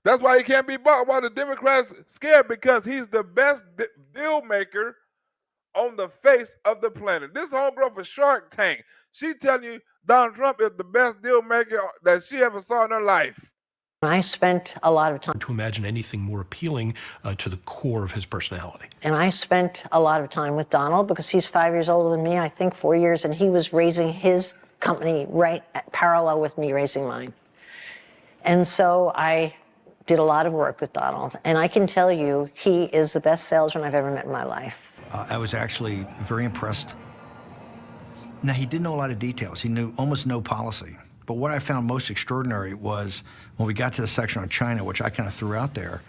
That's why he can't be bought. Why the Democrats scared? Because he's the best deal maker on the face of the planet. This homegirl for Shark Tank, she telling you Donald Trump is the best deal maker that she ever saw in her life. I spent a lot of time to imagine anything more appealing to the core of his personality. And I spent a lot of time with Donald because he's 5 years older than me, I think 4 years, and he was raising his company right at parallel with me raising mine. And so I did a lot of work with Donald, and I can tell you he is the best salesman I've ever met in my life. I was actually very impressed. Now, he didn't know a lot of details. He knew almost no policy. But what I found most extraordinary was when we got to the section on China, which I kind of threw out there,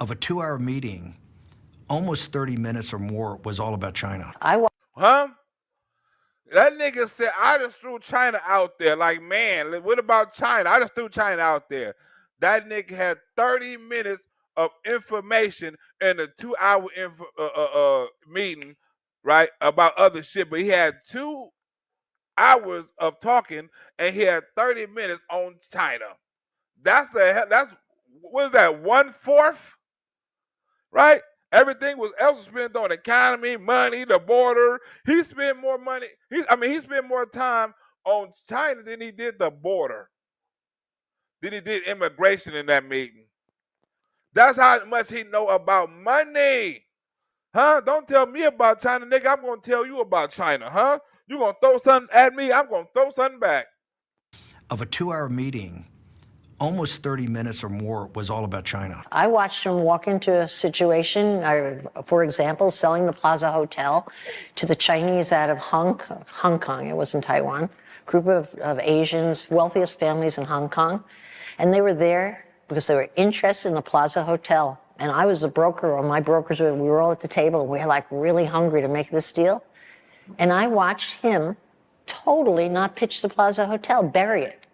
of a 2-hour meeting, almost 30 minutes or more was all about China. Huh? That nigga said, I just threw China out there. Like, man, what about China? I just threw China out there. That nigga had 30 minutes of information in a 2-hour meeting, right, about other shit. But he had 2 hours of talking, and he had 30 minutes on China. That's what is that, 1/4? Right? Everything else was spent on economy, money, the border. He spent more money. He spent more time on China than he did the border. Than he did immigration in that meeting. That's how much he know about money. Huh? Don't tell me about China, nigga. I'm gonna tell you about China, huh? You gonna throw something at me, I'm gonna throw something back. Of a 2-hour meeting, almost 30 minutes or more was all about China. I watched him walk into a situation, for example, selling the Plaza Hotel to the Chinese out of Hong Kong, it was in Taiwan, group of Asians, wealthiest families in Hong Kong. And they were there because they were interested in the Plaza Hotel. And I was the broker, or my brokers, we were all at the table, and we were like really hungry to make this deal. And I watched him totally not pitch the Plaza Hotel, bury it,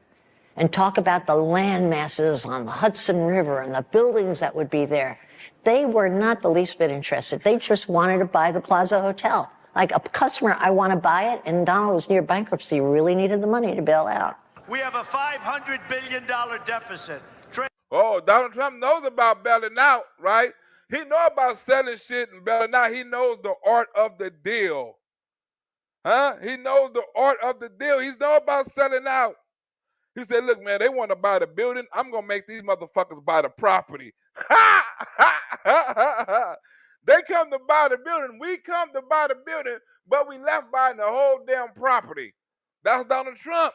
and talk about the land masses on the Hudson River and the buildings that would be there. They were not the least bit interested. They just wanted to buy the Plaza Hotel. Like a customer, I want to buy it, and Donald was near bankruptcy, really needed the money to bail out. We have a $500 billion deficit. Oh, Donald Trump knows about bailing out, right? He know about selling shit and bailing out. He knows the art of the deal. Huh? He knows the art of the deal. He knows about selling out. He said, look, man, they want to buy the building. I'm going to make these motherfuckers buy the property. They come to buy the building. We come to buy the building, but we left buying the whole damn property. That's Donald Trump.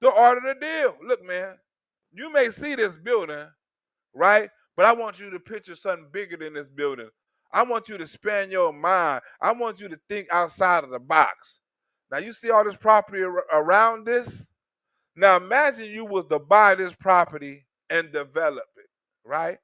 The art of the deal. Look, man, you may see this building, right? But I want you to picture something bigger than this building. I want you to span your mind. I want you to think outside of the box. Now, you see all this property around this? Now, imagine you was to buy this property and develop it, right?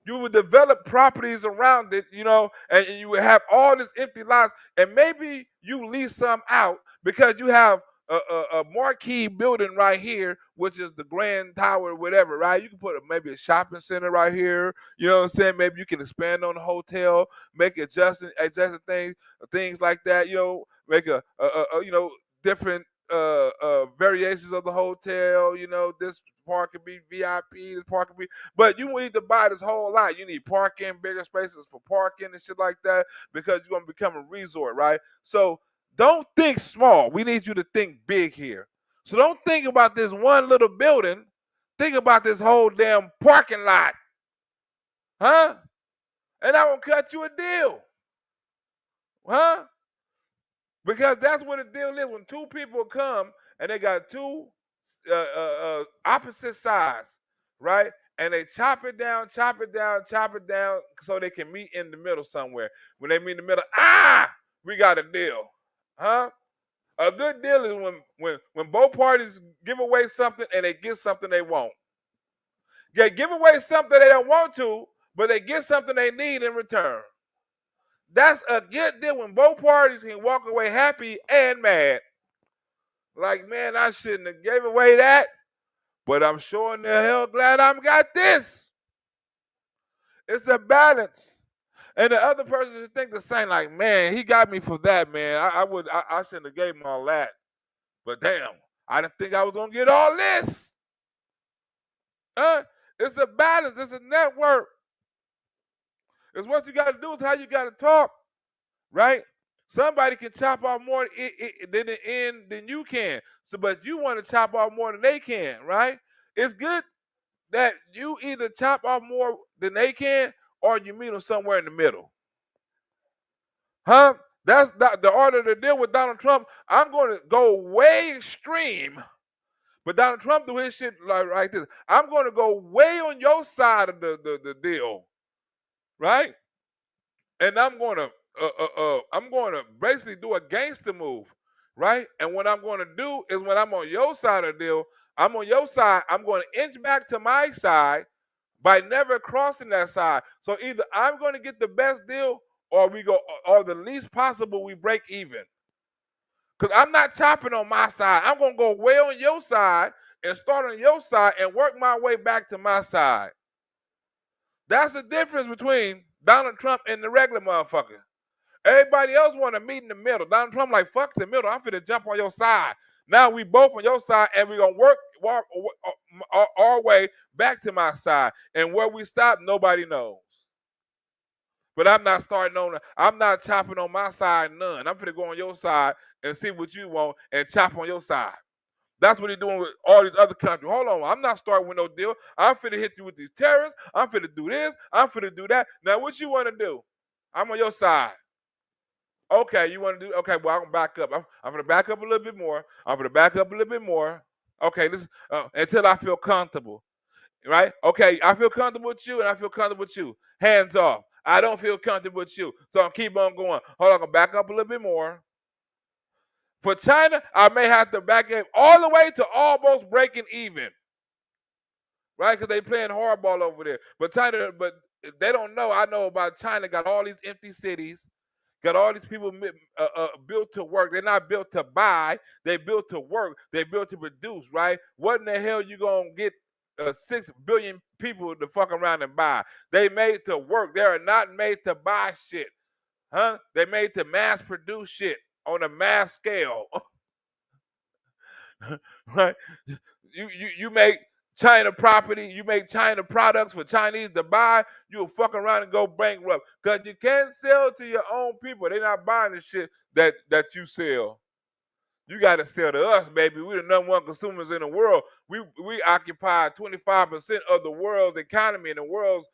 You would develop properties around it, you know, and you would have all this empty lots, and maybe you lease some out because you have a marquee building right here, which is the Grand Tower or whatever, right? You can put maybe a shopping center right here. You know what I'm saying? Maybe you can expand on the hotel, make adjusting things like that. You know, make a different variations of the hotel. You know, this part could be VIP, this part could be, but you need to buy this whole lot. You need parking, bigger spaces for parking and shit like that, because you're gonna become a resort, right? So don't think small. We need you to think big here. So don't think about this one little building. Think about this whole damn parking lot. Huh? And I will cut you a deal. Huh? Because that's what a deal is. When two people come and they got two opposite sides, right? And they chop it down so they can meet in the middle somewhere. When they meet in the middle, we got a deal. Huh? A good deal is when both parties give away something and they get something they want. They give away something they don't want to, but they get something they need in return. That's a good deal when both parties can walk away happy and mad. Like, man, I shouldn't have gave away that, but I'm sure in the hell glad I got this. It's a balance. And the other person should think the same, like, man, he got me for that, man. I shouldn't have gave him all that. But damn, I didn't think I was gonna get all this. It's a balance, it's a network. It's what you gotta do, it's how you gotta talk, right? Somebody can chop off more than you can. So, but you want to chop off more than they can, right? It's good that you either chop off more than they can, or you meet them somewhere in the middle. Huh? That's the order to deal with Donald Trump. I'm going to go way extreme. But Donald Trump do his shit like this. I'm going to go way on your side of the deal. Right? And I'm going to basically do a gangster move. Right? And what I'm going to do is when I'm on your side of the deal, I'm on your side, I'm going to inch back to my side by never crossing that side. So either I'm going to get the best deal, or the least possible we break even. Because I'm not chopping on my side. I'm going to go way on your side and start on your side and work my way back to my side. That's the difference between Donald Trump and the regular motherfucker. Everybody else want to meet in the middle. Donald Trump like, fuck the middle. I'm finna jump on your side. Now we both on your side, and we're going to work our way back to my side. And where we stop, nobody knows. But I'm not I'm not chopping on my side none. I'm finna go on your side and see what you want and chop on your side. That's what he's doing with all these other countries. Hold on, I'm not starting with no deal. I'm finna hit you with these terrorists. I'm finna do this. I'm finna do that. Now, what you want to do? I'm on your side. Okay, you want to do? Okay, well, I'm gonna back up. I'm gonna back up a little bit more. I'm gonna back up a little bit more. Okay, this until I feel comfortable, right? Okay, I feel comfortable with you, and I feel comfortable with you. Hands off. I don't feel comfortable with you, so I'm keep on going. Hold on, I'm gonna back up a little bit more. For China, I may have to back up all the way to almost breaking even, right? Because they playing hardball over there. But China, but they don't know. I know about China. Got all these empty cities. Got all these people built to work. They're not built to buy. They built to work. They built to produce, right? What in the hell you gonna get 6 billion people to fuck around and buy? They made to work. They are not made to buy shit, huh? They made to mass produce shit on a mass scale, right? You make China property, you make China products for Chinese to buy, you'll fuck around and go bankrupt. Because you can't sell to your own people. They're not buying the shit that you sell. You got to sell to us, baby. We're the number one consumers in the world. We occupy 25% of the world's economy and the world's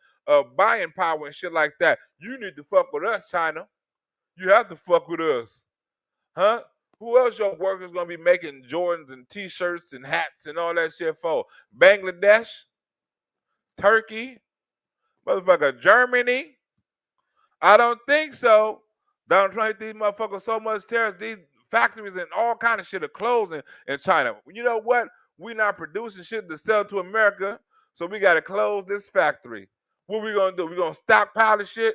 buying power and shit like that. You need to fuck with us, China. You have to fuck with us. Huh? Who else your workers gonna be making Jordans and T-shirts and hats and all that shit for? Bangladesh, Turkey, motherfucker, Germany? I don't think so. Donald Trump, these motherfuckers so much terrorists, these factories and all kind of shit are closing in China. You know what? We're not producing shit to sell to America, so we gotta close this factory. What we gonna do? We gonna stockpile the shit?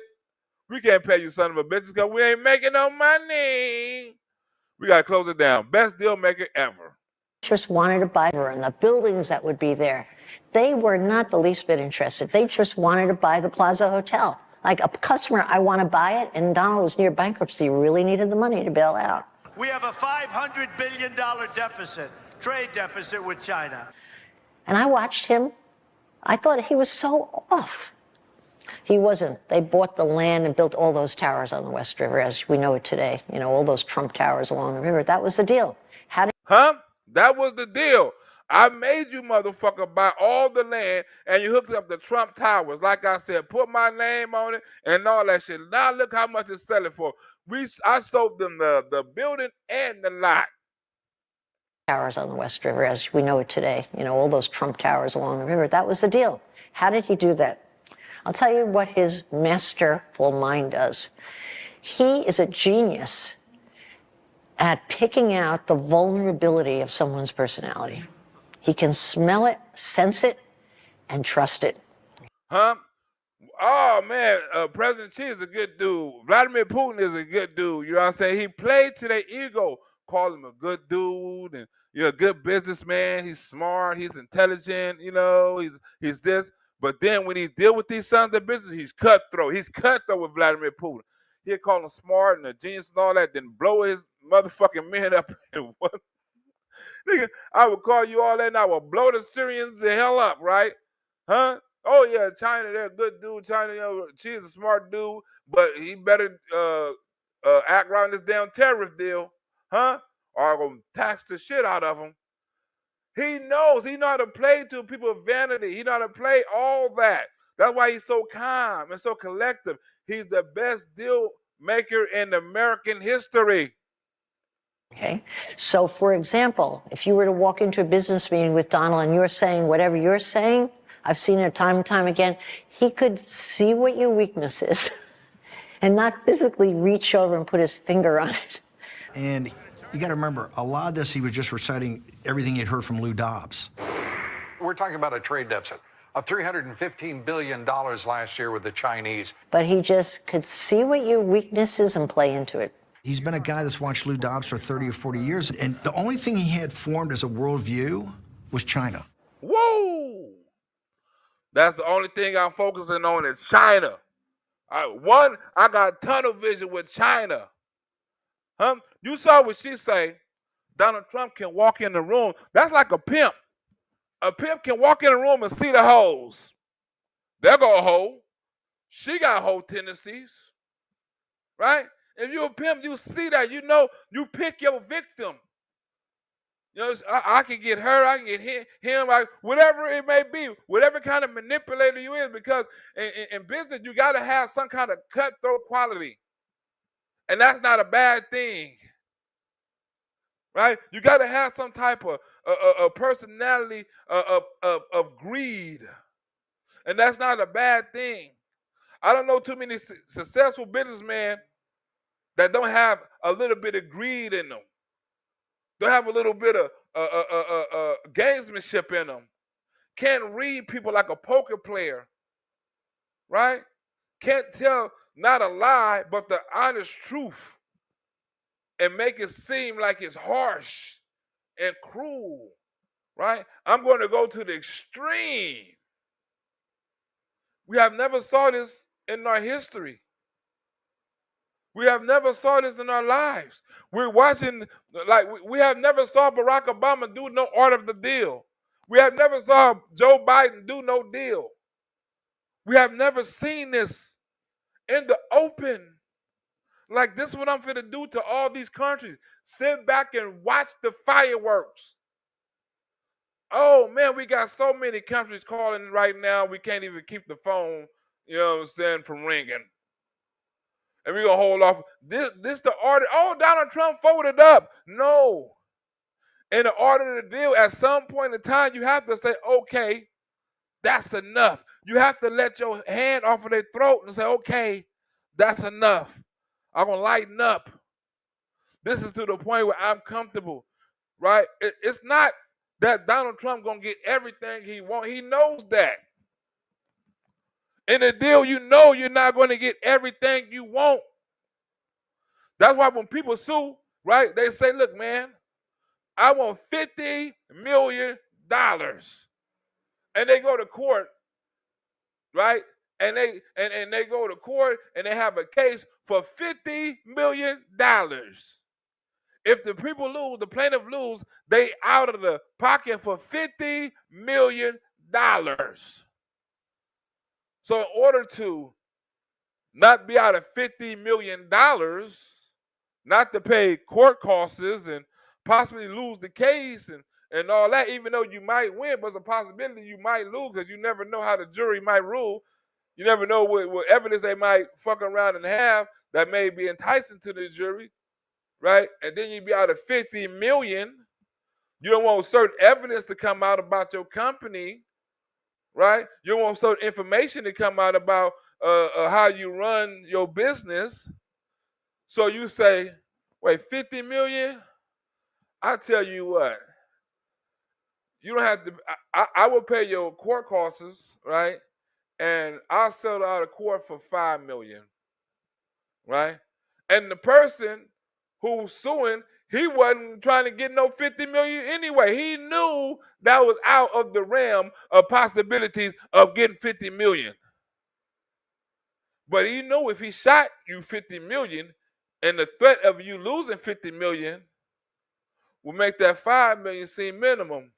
We can't pay you son of a bitches because we ain't making no money. We got to close it down. Best deal maker ever. Just wanted to buy her and the buildings that would be there. They were not the least bit interested. They just wanted to buy the Plaza Hotel. Like a customer, I want to buy it, and Donald was near bankruptcy, really needed the money to bail out. We have a $500 billion deficit, trade deficit with China. And I watched him. I thought he was so off. He wasn't. They bought the land and built all those towers on the West River as we know it today. You know, all those Trump towers along the river. That was the deal. That was the deal. I made you motherfucker buy all the land and you hooked up the Trump towers. Like I said, put my name on it and all that shit. Now look how much it's selling for. I sold them the building and the lot. Towers on the West River as we know it today. You know, all those Trump towers along the river. That was the deal. How did he do that? I'll tell you what his masterful mind does. He is a genius at picking out the vulnerability of someone's personality. He can smell it, sense it, and trust it. Huh? Oh, man, President Xi is a good dude. Vladimir Putin is a good dude. You know what I'm saying? He played to their ego, called him a good dude, and you're a good businessman. He's smart. He's intelligent. You know, he's this. But then when he deal with these sons of business, he's cutthroat. He's cutthroat with Vladimir Putin. He'll call him smart and a genius and all that, then blow his motherfucking men up. Nigga, I would call you all that and I would blow the Syrians the hell up, right? Huh? Oh, yeah, China, they're a good dude. China, you know, she's a smart dude, but he better act around this damn terrorist deal, huh? Or I'm going to tax the shit out of him. He knows. He know how to play to people's vanity. He know how to play all that. That's why he's so calm and so collective. He's the best deal maker in American history. Okay. So, for example, if you were to walk into a business meeting with Donald and you're saying whatever you're saying, I've seen it time and time again, he could see what your weakness is and not physically reach over and put his finger on it. And you got to remember, a lot of this he was just reciting everything he'd heard from Lou Dobbs. We're talking about a trade deficit of $315 billion last year with the Chinese. But he just could see what your weakness is and play into it. He's been a guy that's watched Lou Dobbs for 30 or 40 years, and the only thing he had formed as a worldview was China. Whoa! That's the only thing I'm focusing on is China. I got tunnel vision with China. Huh? You saw what she say. Donald Trump can walk in the room. That's like a pimp. A pimp can walk in a room and see the hoes. There go a hoe. She got hoe tendencies, right? If you're a pimp, you see that. You know, you pick your victim. You know, I can get her, I can get him, whatever it may be, whatever kind of manipulator you is, because in business, you got to have some kind of cutthroat quality. And that's not a bad thing, right? You got to have some type of personality of greed. And that's not a bad thing. I don't know too many successful businessmen that don't have a little bit of greed in them. Don't have a little bit of gamesmanship in them. Can't read people like a poker player, right? Can't tell not a lie, but the honest truth and make it seem like it's harsh and cruel, right? I'm going to go to the extreme. We have never saw this in our history. We have never saw this in our lives. We're watching, like, we have never saw Barack Obama do no art of the deal. We have never saw Joe Biden do no deal. We have never seen this in the open. Like, this is what I'm finna do to all these countries. Sit back and watch the fireworks. Oh, man, we got so many countries calling right now, we can't even keep the phone, you know what I'm saying, from ringing. And we're going to hold off. This the order. Oh, Donald Trump folded up. No. In the order to deal, at some point in time, you have to say, okay, that's enough. You have to let your hand off of their throat and say, okay, that's enough. I'm going to lighten up. This is to the point where I'm comfortable, right? It's not that Donald Trump going to get everything he wants. He knows that. In a deal, you know you're not going to get everything you want. That's why when people sue, right, they say, look, man, I want $50 million. And they go to court, right? And they go to court and they have a case for $50 million. If the people lose, the plaintiff lose, they out of the pocket for $50 million. So in order to not be out of $50 million, not to pay court costs and possibly lose the case and all that, even though you might win, but it's a possibility you might lose because you never know how the jury might rule. You never know what evidence they might fuck around and have that may be enticing to the jury, right? And then you'd be out of $50 million. You don't want certain evidence to come out about your company, right? You don't want certain information to come out about how you run your business. So you say, wait, $50 million? I tell you what, you don't have to, I will pay your court costs, right? And I'll settle out of court for $5 million, right? And the person who's suing, he wasn't trying to get no $50 million anyway. He knew that was out of the realm of possibilities of getting $50 million. But he knew if he shot you $50 million and the threat of you losing $50 million will make that $5 million seem minimum.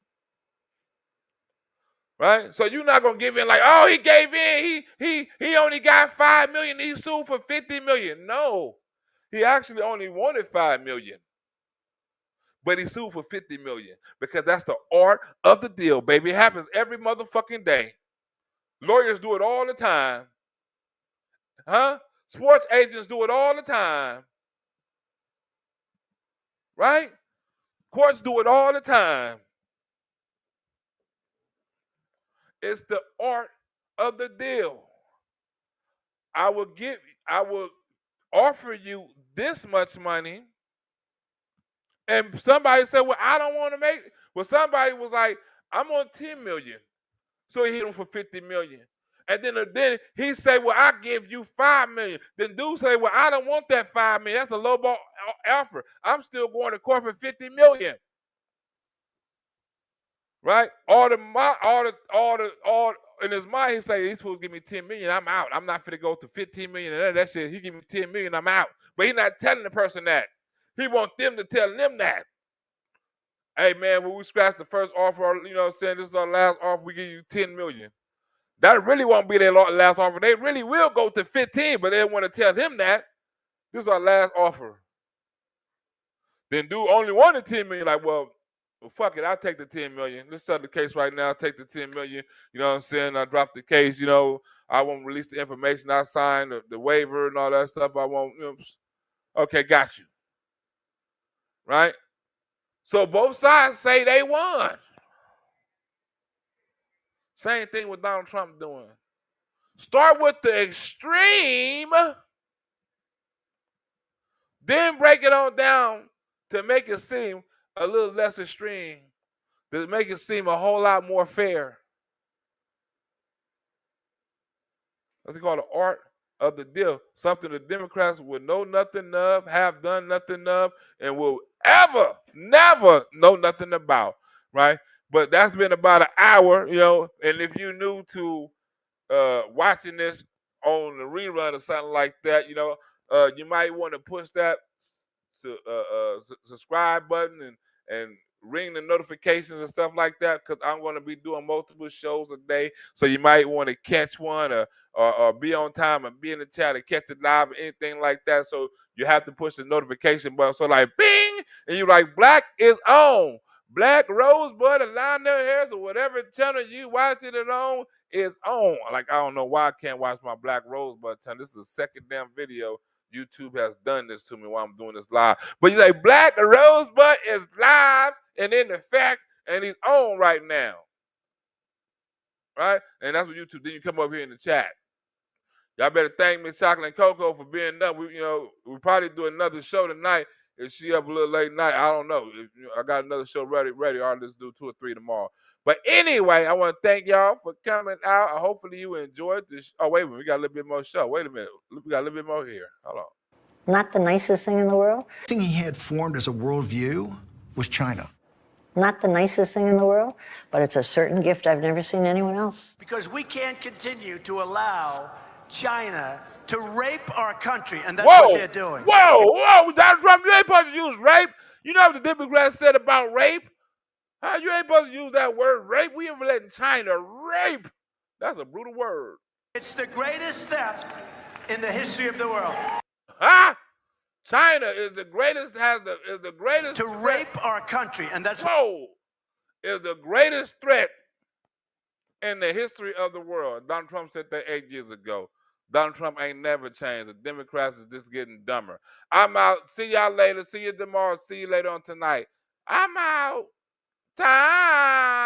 Right? So you're not gonna give in like, oh, he gave in, he only got $5 million, he sued for $50 million. No, he actually only wanted $5 million. But he sued for $50 million because that's the art of the deal, baby. It happens every motherfucking day. Lawyers do it all the time. Huh? Sports agents do it all the time. Right? Courts do it all the time. It's the art of the deal. I will offer you this much money. And somebody said, well, I don't want to make it. Well, somebody was like, I'm on $10 million. So he hit him for $50 million. And then he said, well, I give you $5 million. Then dude say, well, I don't want that $5 million. That's a low ball offer. I'm still going to court for $50 million. Right? All in his mind, he say he's supposed to give me $10 million. I'm out. I'm not finna go to $15 million and that shit. He give me $10 million. I'm out. But he's not telling the person that. He wants them to tell them that. hey man, when we scratch the first offer, you know what I'm saying, this is our last offer, we give you 10 million. That really won't be their last offer. They really will go to 15, but they want to tell him that. This is our last offer. Then dude only wanted 10 million. Like, well, fuck it, I'll take the 10 million. Let's settle the case right now. Take the 10 million. You know what I'm saying? I dropped the case, you know. I won't release the information. I signed the waiver and all that stuff. I won't, you know. Okay, got you. Right? So both sides say they won. Same thing with Donald Trump doing. Start with the extreme, then break it on down to make it seem a little less extreme, to make it seem a whole lot more fair. That's called the art of the deal. Something the Democrats will know nothing of, have done nothing of, and will ever, never know nothing about, right? But that's been about an hour, you know, and if you're new to watching this on the rerun or something like that, you know, you might want to push that subscribe button and ring the notifications and stuff like that, because I'm going to be doing multiple shows a day. So you might want to catch one or be on time and be in the chat and catch it live or anything like that. So you have to push the notification button. So like bing, and you're like, Black is on. Black Rosebud and Lionel Harris or whatever channel you watching it on is on. Like, I don't know why I can't watch my Black Rosebud channel. This is the second damn video YouTube has done this to me while I'm doing this live. But you say Black Rosebud is live and in effect, and he's on right now. Right? And that's what YouTube, then you come up here in the chat. Y'all better thank Miss Chocolate and Coco for being up. We probably do another show tonight. If she up a little late night, I don't know. I got another show ready. Or let's do 2 or 3 tomorrow. But anyway, I want to thank y'all for coming out. Hopefully you enjoyed this. Oh, wait a minute. We got a little bit more show. Wait a minute. We got a little bit more here. Hold on. Not the nicest thing in the world? The thing he had formed as a worldview was China. Not the nicest thing in the world, but it's a certain gift I've never seen anyone else. Because we can't continue to allow China to rape our country, and that's what they're doing. Whoa, Donald Trump, you ain't supposed to use rape. You know what the Democrats said about rape? How you ain't supposed to use that word rape? We even letting China rape. That's a brutal word. It's the greatest theft in the history of the world. Huh? China is the greatest, is the greatest to rape our country, and that's is the greatest threat in the history of the world. Donald Trump said that 8 years ago. Donald Trump ain't never changed. The Democrats is just getting dumber. I'm out. See y'all later. See you tomorrow. See you later on tonight. I'm out. Time.